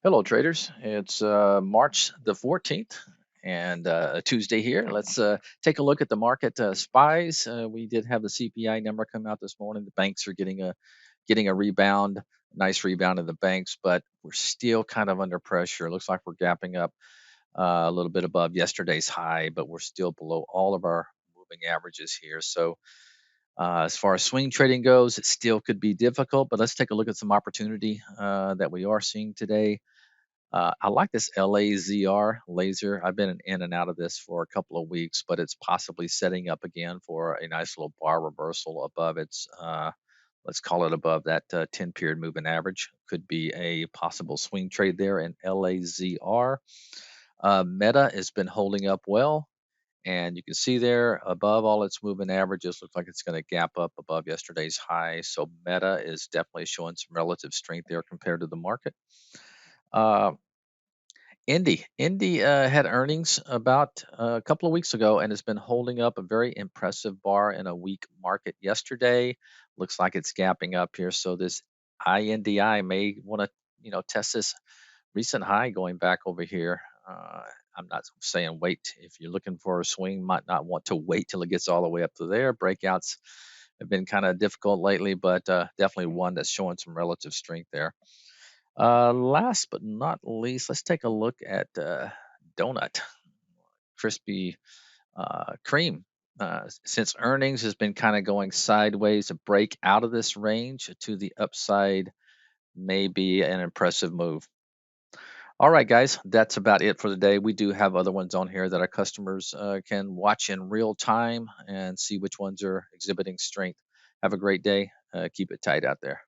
Hello, traders. It's March the 14th and a Tuesday here. Let's take a look at the market spies. We did have the CPI number come out this morning. The banks are getting a rebound, nice rebound in the banks, but we're still kind of under pressure. It looks like we're gapping up a little bit above yesterday's high, but we're still below all of our moving averages here. So as far as swing trading goes, it still could be difficult, but let's take a look at some opportunity that we are seeing today. I like this LAZR laser. I've been in and out of this for a couple of weeks, but it's possibly setting up again for a nice little bar reversal above its, let's call it above that 10 period moving average. Could be a possible swing trade there in LAZR. Meta has been holding up well. And you can see there above all its moving averages, looks like it's going to gap up above yesterday's high. So Meta is definitely showing some relative strength there compared to the market. Uh, Indy had earnings about a couple of weeks ago and has been holding up a very impressive bar in a weak market yesterday. Looks like it's gapping up here. So this INDI may want to, test this recent high going back over here. I'm not saying wait. If you're looking for a swing, might not want to wait till it gets all the way up to there. Breakouts have been kind of difficult lately, but definitely one that's showing some relative strength there. Last but not least, let's take a look at Donut Krispy Kreme. Since earnings has been kind of going sideways, a break out of this range to the upside may be an impressive move. All right, guys, that's about it for the day. We do have other ones on here that our customers can watch in real time and see which ones are exhibiting strength. Have a great day. Keep it tight out there.